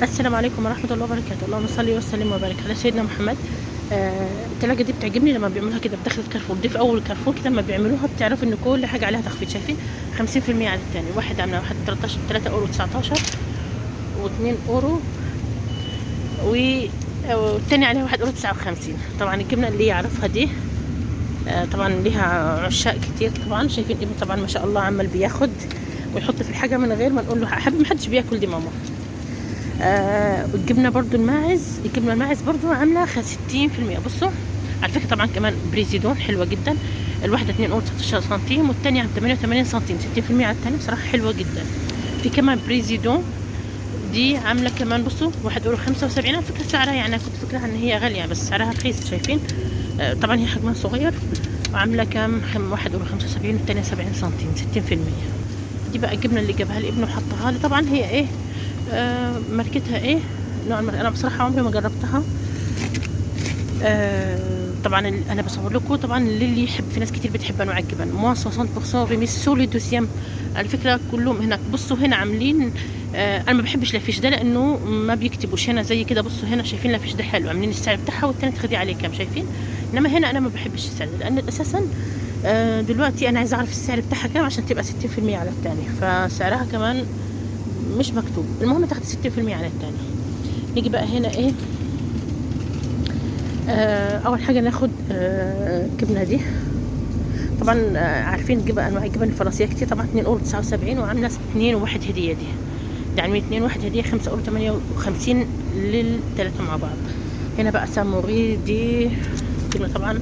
السلام عليكم ورحمة الله وبركاته. اللهم صل وسلم وبارك على سيدنا محمد. التلاجة دي بتعجبني لما بيعملوها كده في دخلة كارفور، دي في أول كارفور كده لما بيعملوها بتعرف إن كل حاجة عليها تخفيض. شايفين 50% على التاني، واحد عاملة واحد 13 3 أورو 19 و2 أورو والتاني عليها 1 أورو 59. طبعا الجبنة اللي يعرفها دي طبعا ليها عشاق كتير. طبعا شايفين ابني طبعا ما شاء الله عمال بياخد ويحط في الحاجة من غير ما نقول له حبيبي محدش بياكل دي ماما. والجبنه برضو الجبنه الماعز برضو عامله 60%. بصوا على فكره طبعا كمان بريزيدون حلوه جدا، الواحده 2 اورو 19 سنتيم والثانيه عم 88 سنتيم 60% على الثاني، بصراحه حلوه جدا. في كمان بريزيدون دي عامله كمان بصوا 1 اورو 75. على فكره سعرها يعني كنت فكرها ان هي غاليه بس سعرها رخيص. شايفين طبعا هي حجمها صغير وعامله كام 1 اورو 75 والثانيه 70 سنتيم 60%. دي بقى الجبنه اللي جابها لي ابنه وحطها لي. طبعا هي ايه ماركتها ايه نوع انا بصراحه عمري ما جربتها. طبعا انا بصور لكم طبعا اللي يحب، في ناس كتير بتحب انواع الجبن موا 60% ريميس سولي دوسيام. على فكره كلهم هناك. بصوا هنا عاملين انا ما بحبش لافيش ده لانه ما بيكتبوش هنا زي كده. بصوا هنا شايفين لافيش ده حلو، عاملين السعر بتاعها والتاني تاخدي عليه كام. شايفين انما هنا انا ما بحبش السعر ده لان اساسا دلوقتي انا عايزه اعرف السعر بتاعها كام عشان تبقى 60% على الثاني، فسعرها كمان مش مكتوب. المهم تاخد 60% على الثاني. نيجي بقى هنا ايه اول حاجه ناخد الجبنه دي. طبعا عارفين جبن انواع الجبن الفرنسيه كتير. طبعا 2 اورو 79 وعامله 2 وواحد هديه. دي يعني 2 واحد هديه 5 اورو 58 للثلاثه مع بعض. هنا بقى ساموري دي جبنه طبعا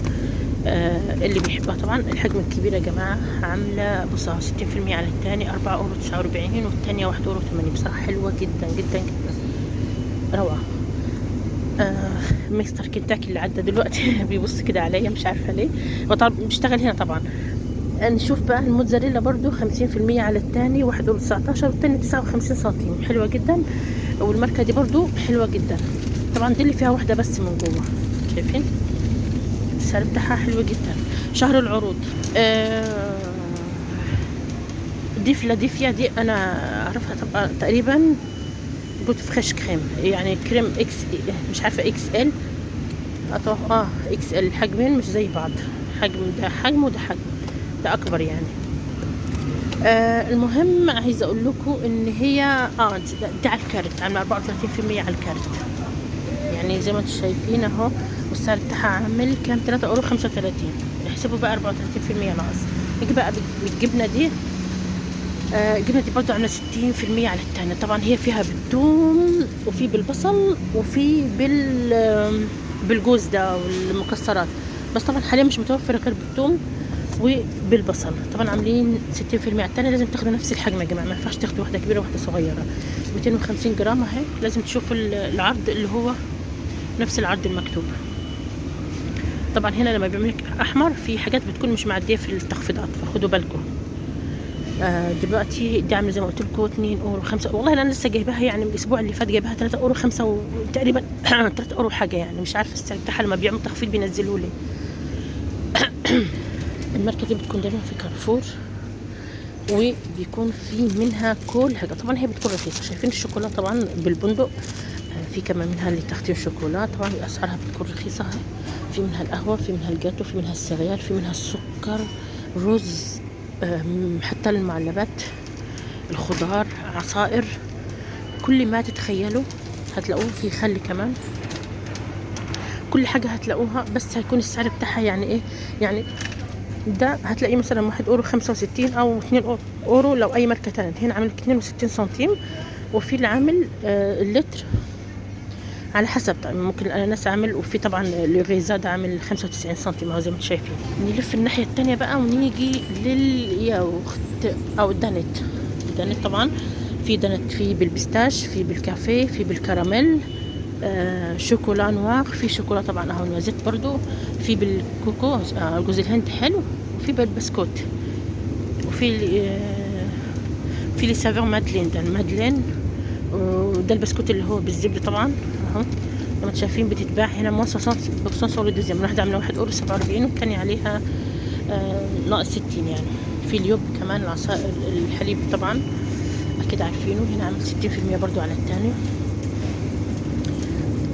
اللي بيحبها طبعا الحجم الكبير يا جماعه، عامله بصوا 60% على الثاني 4 اورو 49 والثانيه 1 اورو 80. بصراحه حلوه جدا جدا جدا روعه. مستر كنتاكي اللي عدى دلوقتي بيبص كده عليا مش عارفه ليه، هو طبعا بيشتغل هنا. طبعا نشوف بقى الموتزاريلا برضو 50% على الثاني 1 اورو 19 والثاني 59 سنتيم حلوه جدا. والماركه دي برضو حلوه جدا. طبعا دي اللي فيها واحده بس من جوه. شايفين السعر بتاعها حلو جدا. شهر العروض دي فيلادلفيا دي انا اعرفها طبعا تقريبا بوت فريش كريم، يعني كريم اكس مش عارفه اكس ال اكس ال. الحجمين مش زي بعض، حجم ده حجم وده حجم، ده اكبر يعني. المهم عايزه اقول لكم ان هي دي على الكارت عامله 34% على الكارت، يعني زي ما انتم شايفين اهو. والسعر بتاعها عامل كام 3 اورو 35. احسبوا بقى 34% ناقص. نيجي بقى بالجبنه دي. الجبنه دي برضو عامله 60% على الثاني. طبعا هي فيها بالثوم وفي بالبصل وفي بالجوز ده والمكسرات، بس طبعا حاليا مش متوفر غير بالثوم وبالبصل. طبعا عاملين 60% على الثاني. لازم تاخدوا نفس الحجم يا جماعه، ما ينفعش تاخدوا واحده كبيره وواحده صغيره. 250 جرام اهي. لازم تشوفوا العرض اللي هو نفس العرض المكتوب. طبعا هنا لما بيعملك احمر في حاجات بتكون مش معديه في التخفيضات، فخدوا بالكم. دلوقتي دي عامله زي ما قلت لكم 2 اورو 5. والله انا لسه جايباها يعني من الاسبوع اللي فات، جايباها 3 اورو 5 وتقريبا 3 اورو حاجه، يعني مش عارفه السعر بتاعها. لما بيعملوا تخفيض بينزلوا لي. الماركه دي بتكون دايما في كارفور وبيكون في منها كل حاجه. طبعا هي بتكون رخيصه. شايفين الشوكولاته طبعا بالبندق، في كمان منها اللي تحتيه شوكولا. طبعا اسعارها بتكون رخيصه. في منها القهوه، في منها الجاتو، في منها السريال، في منها السكر، رز، حتى المعلبات، الخضار، عصائر، كل ما تتخيلوا هتلاقوه. في خل كمان، كل حاجه هتلاقوها. بس هيكون السعر بتاعها يعني ايه، يعني ده هتلاقيه مثلا 1 اورو 65 او 2 اورو لو اي ماركه تانية. هنا عامل 62 سنتيم. وفي اللي عامل اللتر على حسب. طيب ممكن الاناناس عامل، وفي طبعا الريزاد عامل 95 سنتيم اهو زي ما انتم شايفين. نلف الناحيه الثانيه بقى ونيجي للياوخت او الدانت. الدانت طبعا في دانت، في بالبيستاش، في بالكافيه، في بالكراميل، شوكولا نوار، في شوكولا طبعا اهو نوازيت برضو، في بالكوكو جوز الهند حلو، وفي بالبسكوت، وفي في لي سافور مادلين. ده المادلين وده البسكوت اللي هو بالزبده طبعا اهو زي ما انتم شايفين. بتتباع هنا موصفات بوكسون سولو دوزيام. واحده عامله 1 اورو 47 والثانيه عليها ناقص 60 يعني. في اليوب كمان العصائر الحليب طبعا اكيد عارفينه، هنا عامل 60% برضو على الثاني.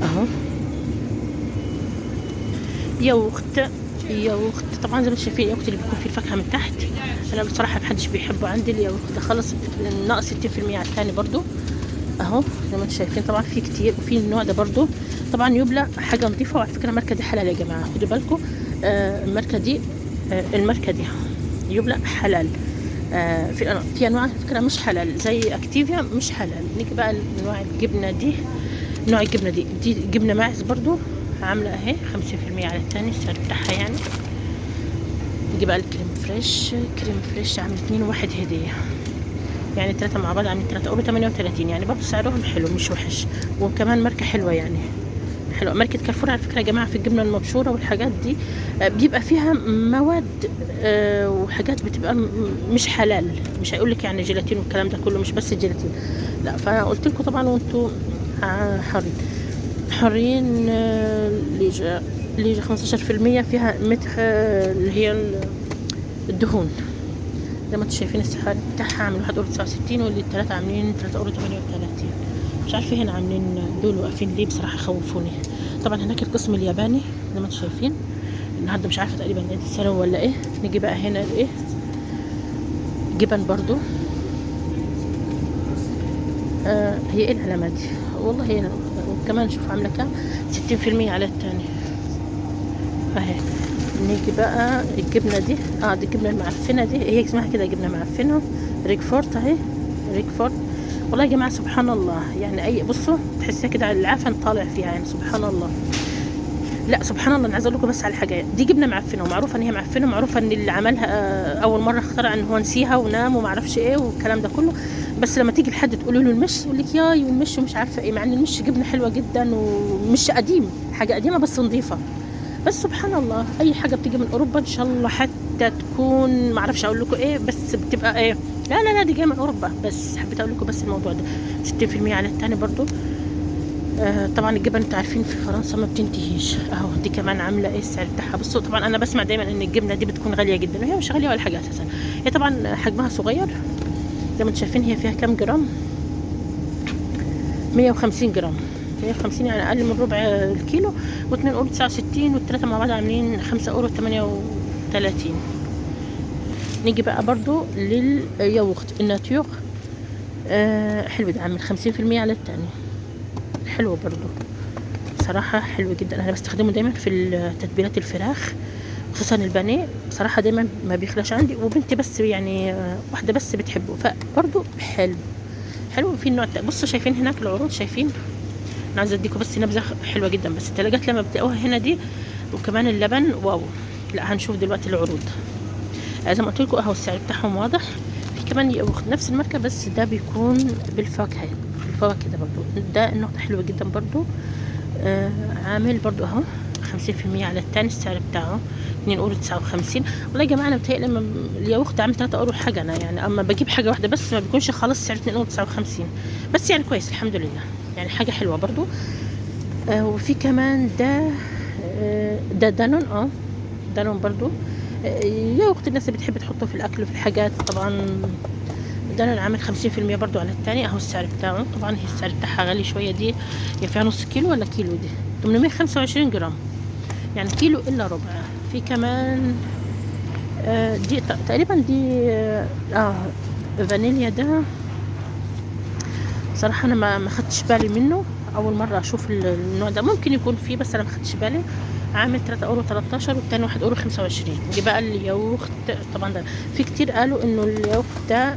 اهو ياغورت طبعا زي ما انتم شايفين الياغورت اللي بيكون فيه الفاكهه من تحت. انا بصراحه محدش بيحبه عندي الياغورت ده خلص، ناقص 60% على الثاني برضو اهو زي ما انتم شايفين. طبعا في كتير وفي النوع ده برضو. طبعا يبلى حاجه نظيفه، وعلى فكره الماركه دي حلال يا جماعه، خدوا بالكم. الماركه دي يبلى حلال. في انواع على فكره مش حلال زي اكتيفيا مش حلال. نيجي بقى لنوع الجبنه دي. نوع الجبنه دي جبنه ماعز برضو، عامله اهي 50% على الثاني السعر بتاعها يعني. نيجي بقى الكريم فريش عامل 2 وواحد هديه، يعني 3 مع بعض عاملين 3 € 38، يعني برضو سعرهم حلو مش وحش، وكمان ماركه حلوه يعني حلوه. ماركه كارفور على فكره يا جماعه في الجبنه المبشوره والحاجات دي بيبقى فيها مواد وحاجات بتبقى مش حلال. مش هيقول لك يعني جيلاتين والكلام ده كله، مش بس الجيلاتين لا. فانا قلت لكم طبعا وانتم حرين ليجا 15% فيها متخ اللي هي الدهون. زي ما انتم شايفين السعر بتاعها عامل 1.69 واللي الثلاثه عاملين 3.38. مش عارفه هنا عاملين دول واقفين ليه بصراحه، خوفوني. طبعا هناك القسم الياباني زي ما انتم شايفين النهارده، مش عارفه تقريبا عيد السنه ولا ايه. نيجي بقى هنا الايه جبن برضو. هي ايه العلامات دي والله هي. وكمان شوف عامله كام 60% على الثاني اهي. نيجي بقى الجبنه دي دي الجبنه المعفنه دي، هي اسمها كده جبنه معفنه ريكفورت اهي. ريكفورت والله يا جماعه سبحان الله، يعني اي بصوا تحسيها كده العفن طالع فيها يعني سبحان الله. لا سبحان الله، انا عايزه اقول لكم بس على حاجه، دي جبنه معفنه ومعروفه ان هي معفنه، ومعروفه ان اللي عملها اول مره اخترع ان هو نسيها ونام وما اعرفش ايه والكلام ده كله. بس لما تيجي لحد تقول له المش يقول لك ياي والمش ومش عارفه ايه، مع ان المش جبنه حلوه جدا ومش قديم، حاجه قديمه بس نظيفه. بس سبحان الله اي حاجه بتيجي من اوروبا ان شاء الله حتى تكون ما اعرفش اقول لكم ايه، بس بتبقى ايه. لا دي جايه من اوروبا، بس حبيت اقول لكم بس الموضوع ده 60% على الثاني برضو. طبعا الجبن انتوا عارفين في فرنسا ما بتنتهيش اهو. دي كمان عامله ايه السعر بتاعها. بصوا طبعا انا بسمع دايما ان الجبنه دي بتكون غاليه جدا، وهي مش غاليه ولا حاجه اساسا. هي طبعا حجمها صغير زي ما انتم شايفين. هي فيها كام جرام؟ 150 جرام. 150 يعني اقل من ربع الكيلو، و2.69 والثلاثه مع بعض عاملين 5.38. نيجي بقى برضو للياغورت الناتور. حلو ده عامل 50% على الثاني، حلو برضو صراحة حلو جدا. انا بستخدمه دايما في تتبيلات الفراخ خصوصا البانيه، بصراحة دايما ما بيخلاش عندي، وبنتي بس يعني واحدة بس بتحبه، فبرضو حلو في النوع ده. بصوا شايفين هناك العروض، شايفين انا عايزه اديكم بس نبذه حلوه جدا. بس الثلاجات لما بتلاقوها هنا دي، وكمان اللبن واو. لا هنشوف دلوقتي العروض. زي ما قلت لكم اهو السعر بتاعهم واضح. في كمان ياخد نفس الماركه بس ده بيكون بالفاكهه كده برضو. ده النقطه حلوه جدا برضو. عامل برضو اهو 50% على الثاني السعر بتاعه 2.59. والله يا جماعه انا بتهيألي لما الياغورت عامل 3 € حاجه انا يعني، اما بجيب حاجه واحده بس ما بيكونش خالص سعر 2.59 بس، يعني كويس الحمد لله، يعني حاجه حلوه برضو. وفي كمان ده دانون دانون برضو. ياغورت الناس اللي بتحب تحطه في الاكل وفي الحاجات. طبعا دانون عامل 50% برضو على الثاني اهو السعر بتاعه. طبعا هي السعر بتاعها غالي شويه، دي هي فيها نص كيلو ولا كيلو؟ دي 825 جرام يعني كيلو الا ربع. في كمان دي تقريبا دي فانيليا. ده صراحه انا ما خدتش بالي منه، اول مره اشوف النوع ده. ممكن يكون فيه بس انا ما خدتش بالي. عامل 3.13 والتاني 1.25. دي بقى الياغورت. طبعا ده في كتير قالوا انه الياغورت ده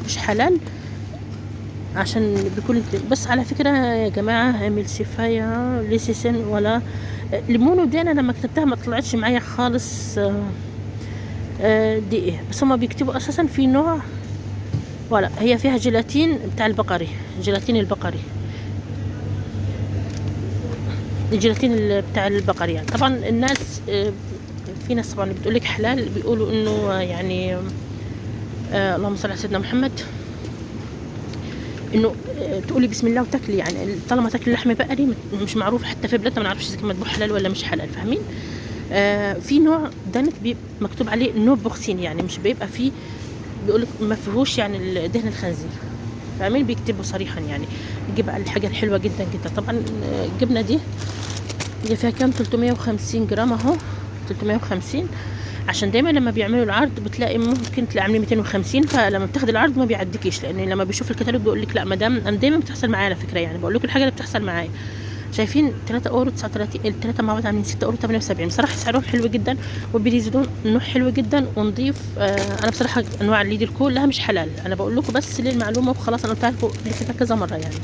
مش حلال عشان بيكون، بس على فكره يا جماعه ميلسيفايا ليسيسن ولا ليمونو دي انا لما كتبتها ما طلعتش معايا خالص. دي ايه بس هما بيكتبوا اساسا في نوع، ولا هي فيها جيلاتين بتاع البقري، جيلاتين البقري، الجيلاتين بتاع البقري يعني. طبعا الناس في ناس طبعا بتقول لك حلال، بيقولوا انه يعني اللهم صل على سيدنا محمد، انه تقولي بسم الله وتاكلي، يعني طالما تاكلي لحم بقري مش معروف حتى في بلادنا ما نعرفش اذا كان مذبوح حلال ولا مش حلال، فاهمين؟ في نوع دانت مكتوب عليه نو بوكسين، يعني مش بيبقى فيه، بيقولك ما فيهوش يعني دهن الخنزير. فاهمين، بيكتبوا صريحا يعني. نجي بقى الحاجه الحلوه جدا جدا طبعا. الجبنه دي اللي فيها كام، 350 جرام اهو، 350. عشان دايما لما بيعملوا العرض بتلاقي ممكن تلاقي عاملين 250، فلما بتاخد العرض ما بيعديكيش، لان لما بيشوف الكتالوج بيقول لك لا مدام، انا دايما بتحصل معايا على فكره يعني، بقول لكم الحاجه اللي بتحصل معايا. شايفين 3 اورو 39، الثلاثه مع بعض عاملين 6 اورو 78. بصراحه سعرهم حلو جدا، وبيزيدون نوع حلو جدا ونضيف. انا بصراحه انواع الليدل كلها مش حلال، انا بقول لكم بس للمعلومه وخلاص، انا قلتها لكم قبل كده كذا مره يعني.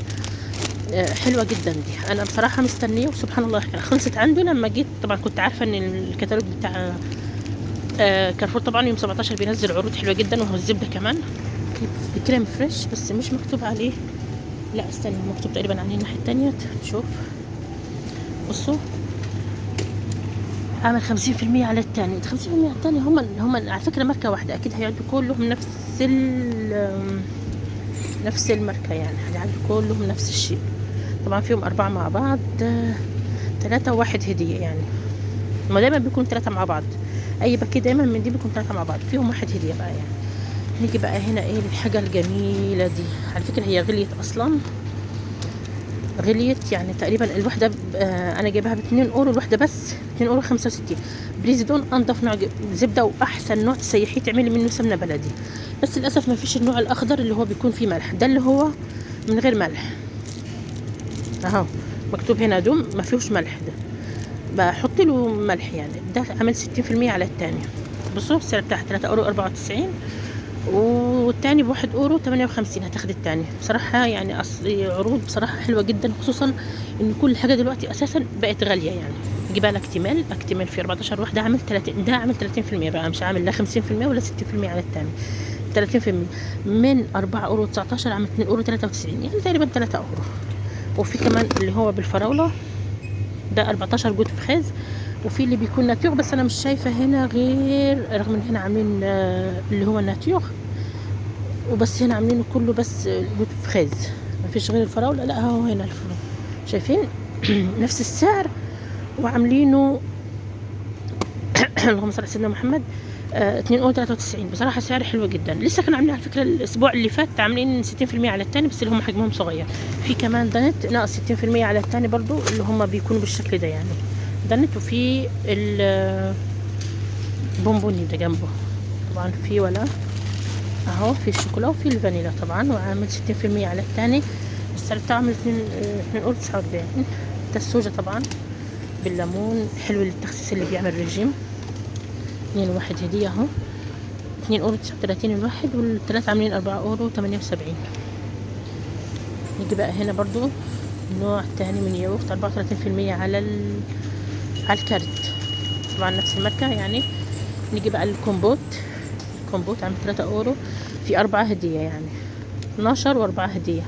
حلوه جدا دي، انا بصراحه مستنيه، وسبحان الله خلصت عنده لما جيت. طبعا كنت عارفه ان الكتالوج بتاع كارفور طبعا يوم 17 بينزل عروض حلوه جدا، وهو الزبده كمان بكريم فريش، بس مش مكتوب عليه. لا استنى، مكتوب تقريبا عليه الناحيه التانية. نشوف، بصوا عامل 50% على التاني. 50% على التاني، هم على فكره ماركه واحده، اكيد هيعدوا كلهم نفس الماركه يعني، هيعدوا كلهم نفس الشيء. طبعا فيهم 4 مع بعض، 3 وواحد هديه يعني. هما دايما بيكونوا 3 مع بعض، اي باكيت دايما من دي بيكون 3 مع بعض، فيهم واحد هديه بقى يعني. نيجي بقى هنا ايه للحاجه الجميله دي. على فكره هي غليت اصلا، غليت يعني تقريبا الوحده انا جايبها ب 2 اورو الوحده، بس 2 اورو 65. بريزيدون انضف نوع زبده واحسن نوع تسيحيه تعملي منه سمنه بلدي، بس للاسف ما فيش النوع الاخضر اللي هو بيكون فيه ملح، ده اللي هو من غير ملح اهو، مكتوب هنا دوم ما فيهوش ملح، ده بحط له ملح يعني. ده عمل 60% على الثاني. بصوا السعر بتاعها 3 اورو 94، والتاني ب1 اورو 58. هتاخد التاني. بصراحه يعني عروض بصراحه حلوه جدا، خصوصا ان كل حاجه دلوقتي اساسا بقت غاليه يعني. جيبها لك اكتمال في 14 واحده عامل 30، ده عامل 30% بقى، مش عامل لا 50% ولا 60% على التاني، 30%. من 4 اورو 19 عامل 2 اورو 93، يعني تقريبا 3 اورو. وفي كمان اللي هو بالفراوله، ده 14 جود فخاز، وفي اللي بيكون ناتيوغ، بس انا مش شايفه هنا غير، رغم ان هنا عاملين اللي هو الناتيوغ وبس، هنا عاملينه كله بس جود فخاز، مفيش غير الفراوله. لا هو هنا الفراوله شايفين نفس السعر وعاملينه اللهم صل على سيدنا محمد 2 اورو 93. بصراحه سعر حلو جدا. لسه كانوا عاملين على فكره الاسبوع اللي فات عاملين 60% على الثاني، بس اللي هم حجمهم صغير. في كمان دانت ناقص 60% على الثاني برضو، اللي هم بيكونوا بالشكل ده يعني دانت. وفي البونبوني ده جنبه طبعا، في ولا اهو، في الشوكولا وفي الفانيلا طبعا، وعامل 60% على الثاني. السعر بتاعه عامل 2 اورو 49. ده السوجة طبعا بالليمون، حلو للتخسيس اللي بيعمل رجيم. 2 واحد هدية اهو، 2 اورو 39 الواحد، والثلاثة عاملين 4 اورو 78. نيجي بقى هنا برضو النوع الثاني من ياغورت 34% على الكارت، طبعا نفس الماركة يعني. نيجي بقى الكومبوت عامل 3 اورو، في 4 هدية يعني 12 و4 هدية.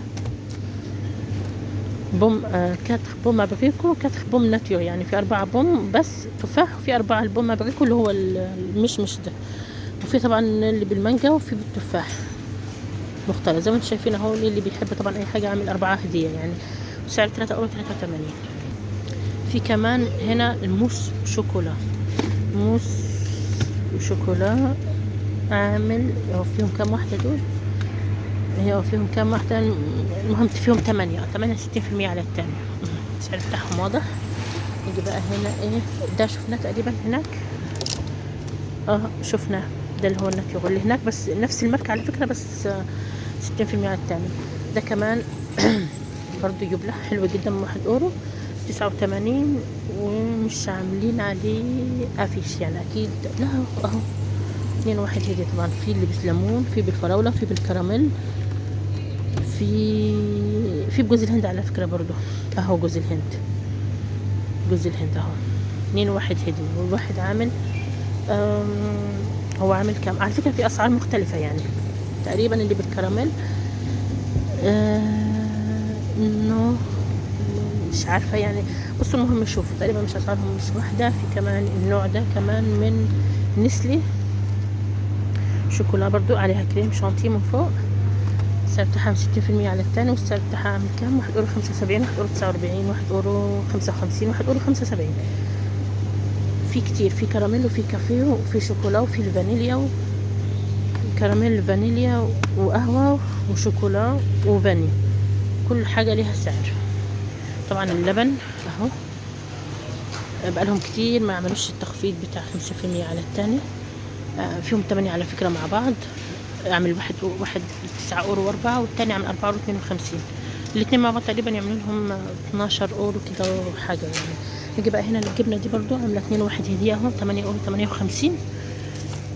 بوم كاتخ بوم ابريكو، كاتخ بوم ناتيو، يعني في 4 بوم بس تفاح، وفي 4 البوم ابريكو اللي هو المشمش ده، وفي طبعا اللي بالمانجا، وفي بالتفاح مختلف زي ما انتم شايفين اهو. اللي بيحب طبعا اي حاجة عامل 4 هدية يعني، وسعر 3 اورو 83. في كمان هنا الموس شوكولا، موس وشوكولا عامل، هو فيهم كام واحدة دول؟ هي فيهم كام واحدة؟ المهم فيهم 8 60% على التاني. السعر بتاعهم واضح. نيجي بقى هنا ايه، ده شفناه تقريبا هناك، شفناه، ده اللي هو الناتيوغ اللي هناك، بس نفس الماركة على فكرة، بس 60% على التاني. ده كمان برضو يبلع حلو جدا، 1 اورو 89، ومش عاملين عليه افيش يعني اكيد، لا اهو 2 واحد هدية طبعا. في اللي بالليمون، في بالفراولة، في بالكراميل، في بجوز الهند على فكرة برضو اهو، جوز الهند اهو 2 واحد هدية، والواحد عامل هو عامل كام على فكرة؟ في اسعار مختلفة يعني، تقريبا اللي بالكراميل انه مش عارفة يعني. بصوا المهم شوفوا، تقريبا مش اسعارهم مش واحدة. في كمان النوع ده كمان من نسلي شوكولا، برضو عليها كريم شانتيه من فوق، السعر بتاعها 60% على التاني، والسعر بتاعها عامل كام؟ 1 اورو 75، 1 اورو 49، 1 اورو 55، 1 اورو 75. في كتير، في كراميل، وفي كافيه، وفي شوكولا، وفي الفانيليا، كراميل فانيليا وقهوة وشوكولا وفاني، كل حاجة ليها سعر. طبعا اللبن اهو بقالهم كتير ما عملوش التخفيض بتاع 5% على التاني. فيهم 8 على فكرة مع بعض. اعمل واحد 9 اورو و4، والتاني عامل 4 اورو 52. الاتنين مع بعض تقريبا يعملوا لهم 12 اورو كده حاجة يعني. نيجي بقى هنا الجبنة دي برضو عاملة 2 واحد هدية اهو 8 اورو 58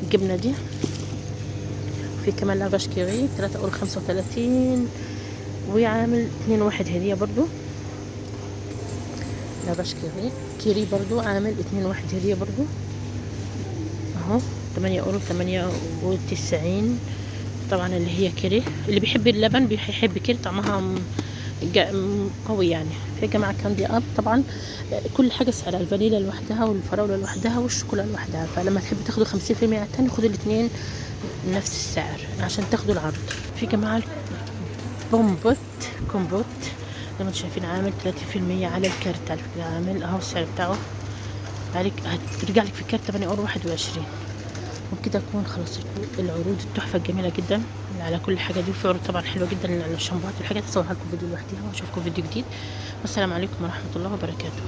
الجبنة دي. في كمان لافاش كيري 3 اورو 35 وعامل 2 واحد هدية برضو. لافاش كيري برضو عامل 2 واحد هدية برضو اهو 8 اورو 98. طبعا اللي هي كيري، اللي بيحب اللبن بيحب كيري، طعمها قوي يعني. في يا جماعه كاندي اب طبعا كل حاجه سعرها، الفانيلا لوحدها والفراوله لوحدها والشوكولا لوحدها، فلما تحبوا تاخدوا 50% على التاني خدوا الاثنين نفس السعر عشان تاخدوا العرض. في جماعه كومبوت زي ما انتم شايفين عامل 30% على الكارت، على فكره عامل اهو السعر بتاعه عليك، هترجع لك في الكارت 8 اورو 21. وبكده اكون خلصت العروض التحفه الجميله جدا على كل حاجه دي. في عروض طبعا حلوه جدا على الشامبوهات والحاجات، هصورها لكم فيديو لوحديها واشوفكم فيديو جديد. والسلام عليكم ورحمه الله وبركاته.